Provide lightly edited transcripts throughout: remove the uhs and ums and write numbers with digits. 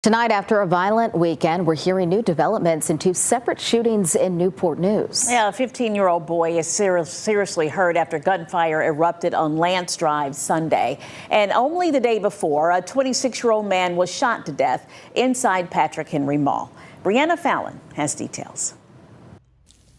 Tonight, after a violent weekend, we're hearing new developments in two separate shootings in Newport News. Yeah, a 15-year-old boy is seriously hurt after gunfire erupted on Lance Drive Sunday. And only the day before, a 26-year-old man was shot to death inside Patrick Henry Mall. Brianna Fallon has details.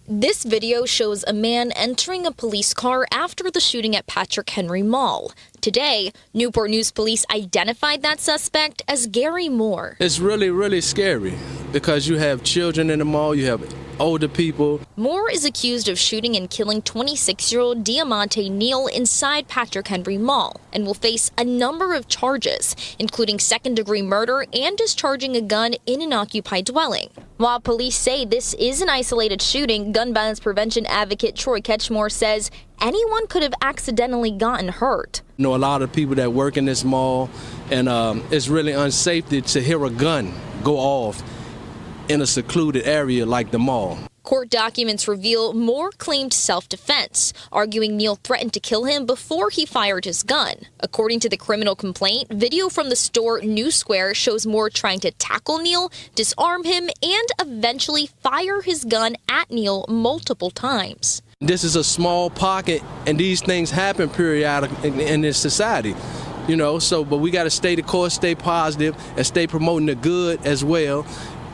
This video shows a man entering a police car after the shooting at Patrick Henry Mall. Today, Newport News police identified that suspect as Gary Moore. It's really scary because you have children in the mall, you have older people. Moore is accused of shooting and killing 26-year-old Diamante Neal inside Patrick Henry Mall and will face a number of charges, including second-degree murder and discharging a gun in an occupied dwelling. While police say this is an isolated shooting, gun violence prevention advocate Troy Ketchmore says anyone could have accidentally gotten hurt. You know, a lot of people that work in this mall, and it's really unsafe to hear a gun go off in a secluded area like the mall. Court documents reveal Moore claimed self-defense, arguing Neal threatened to kill him before he fired his gun. According to the criminal complaint, video from the store New Square shows Moore trying to tackle Neal, disarm him, and eventually fire his gun at Neal multiple times. This is a small pocket, and these things happen periodically in this society. You know, but we got to stay the course, stay positive, and stay promoting the good as well,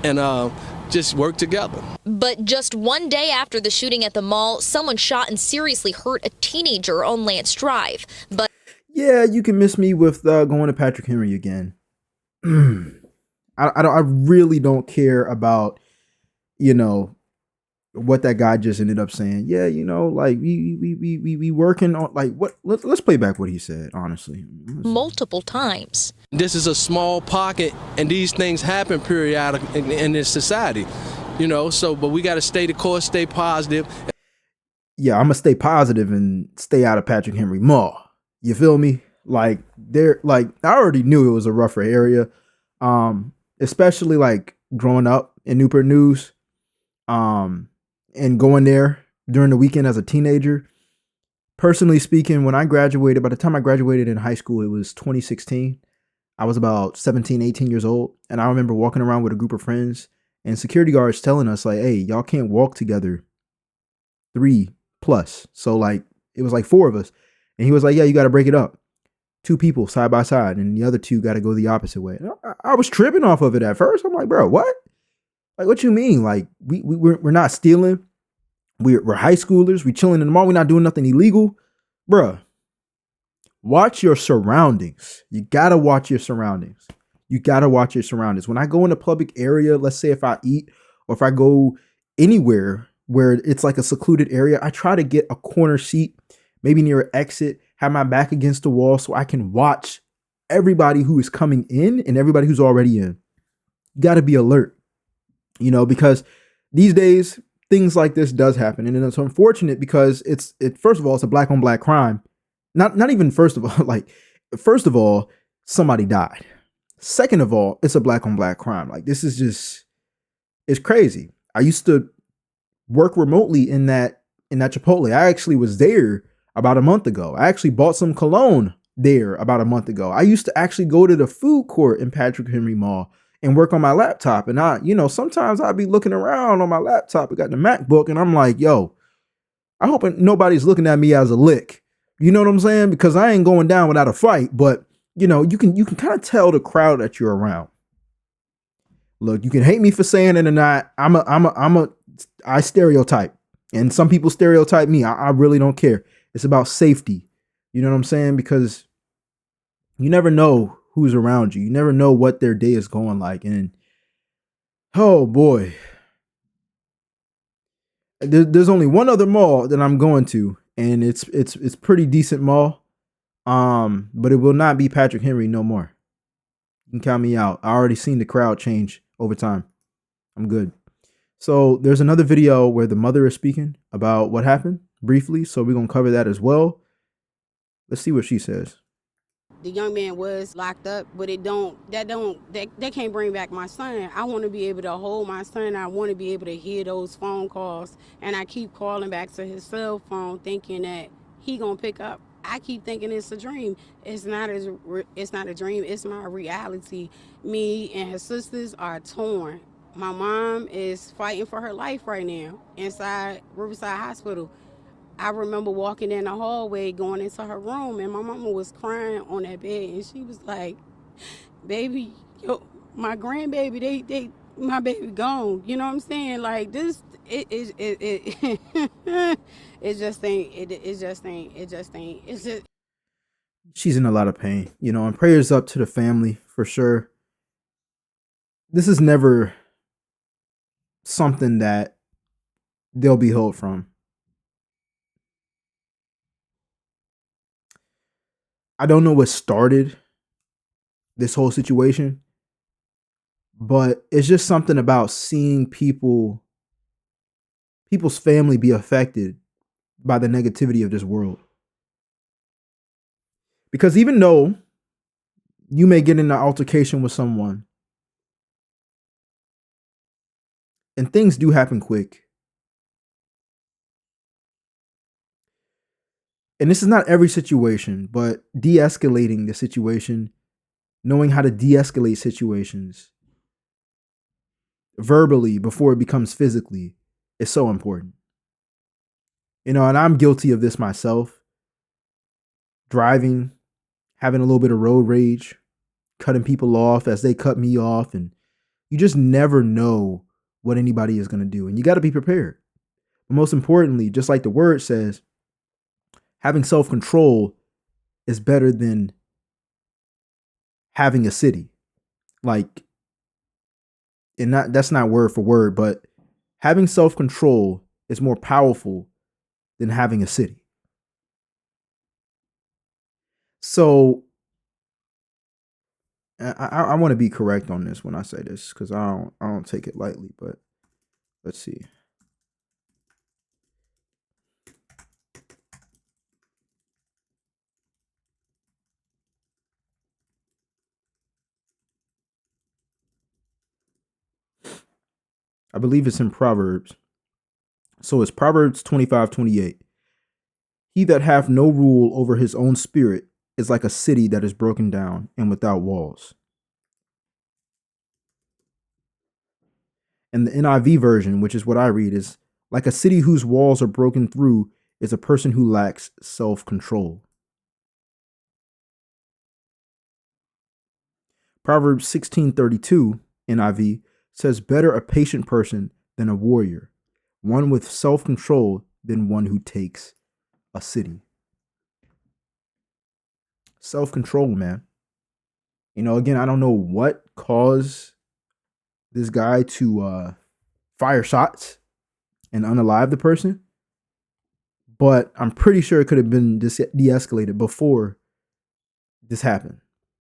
and just work together. But just one day after the shooting at the mall, someone shot and seriously hurt a teenager on Lance Drive. But yeah, you can miss me with going to Patrick Henry again. I really don't care about, you know, what that guy just ended up saying. Yeah, you know, like we working on like what? Let's play back what he said. Honestly, multiple times. This is a small pocket, and these things happen periodically in this society. You know, but we got to stay the course, stay positive. Yeah, I'm gonna stay positive and stay out of Patrick Henry Mall. You feel me? Like I already knew it was a rougher area, especially like growing up in Newport News. And going there during the weekend as a teenager. Personally speaking, when I graduated, by the time I graduated in high school, it was 2016. I was about 17, 18 years old. And I remember walking around with a group of friends and security guards telling us like, hey, y'all can't walk together 3+. So like, it was like 4 of us. And he was like, yeah, you got to break it up. 2 people side by side and the other 2 got to go the opposite way. And I was tripping off of it at first. I'm like, bro, what? Like, what you mean? Like, we're not stealing. We're high schoolers. We chilling in the mall. We're not doing nothing illegal. Bruh, watch your surroundings. You got to watch your surroundings. You got to watch your surroundings. When I go in a public area, let's say if I eat or if I go anywhere where it's like a secluded area, I try to get a corner seat, maybe near an exit, have my back against the wall so I can watch everybody who is coming in and everybody who's already in. You got to be alert. You know, because these days things like this does happen, and it's unfortunate because first of all, it's a black on black crime. Not even first of all, like first of all, somebody died. Second of all, it's a black on black crime. Like this is just, it's crazy. I used to work remotely in that Chipotle. I actually was there about a month ago. I actually bought some cologne there about a month ago. I used to actually go to the food court in Patrick Henry Mall and work on my laptop. And sometimes I'd be looking around on my laptop. I got the MacBook and I'm like, yo, I hope nobody's looking at me as a lick. You know what I'm saying? Because I ain't going down without a fight. But, you can kind of tell the crowd that you're around. Look, you can hate me for saying it or not. I stereotype. And some people stereotype me. I really don't care. It's about safety. You know what I'm saying? Because you never know who's around you. You never know what their day is going like. And oh boy, there's only one other mall that I'm going to, and it's pretty decent mall. But it will not be Patrick Henry no more. You can count me out. I already seen the crowd change over time. I'm good. So there's another video where the mother is speaking about what happened briefly. So we're going to cover that as well. Let's see what she says. The young man was locked up, but that can't bring back my son. I want to be able to hold my son. I want to be able to hear those phone calls. And I keep calling back to his cell phone thinking that he gonna pick up. I keep thinking it's a dream. It's not it's not a dream. It's my reality. Me and her sisters are torn. My mom is fighting for her life right now inside Riverside Hospital. I remember walking in the hallway, going into her room, and my mama was crying on that bed, and she was like, "Baby, yo, my grandbaby, my baby gone." You know what I'm saying? Like this, it just ain't. It's just. She's in a lot of pain, you know, and prayers up to the family for sure. This is never something that they'll be healed from. I don't know what started this whole situation, but it's just something about seeing people's family be affected by the negativity of this world. Because even though you may get in an altercation with someone and things do happen quick, and this is not every situation, but de-escalating the situation, knowing how to de-escalate situations verbally before it becomes physically is so important. You know, and I'm guilty of this myself. Driving, having a little bit of road rage, cutting people off as they cut me off, and you just never know what anybody is going to do, and you got to be prepared. But most importantly, just like the word says, having self-control is better than having a city. Like, and that's not word for word, but having self-control is more powerful than having a city. So I want to be correct on this when I say this, because I don't take it lightly, but let's see. I believe it's in Proverbs. So it's Proverbs 25:28. He that hath no rule over his own spirit is like a city that is broken down and without walls. And the NIV version, which is what I read, is like a city whose walls are broken through is a person who lacks self-control. Proverbs 16:32 NIV says, better a patient person than a warrior, one with self-control than one who takes a city. Self-control, man. You know, again, I don't know what caused this guy to fire shots and unalive the person, but I'm pretty sure it could have been de-escalated before this happened.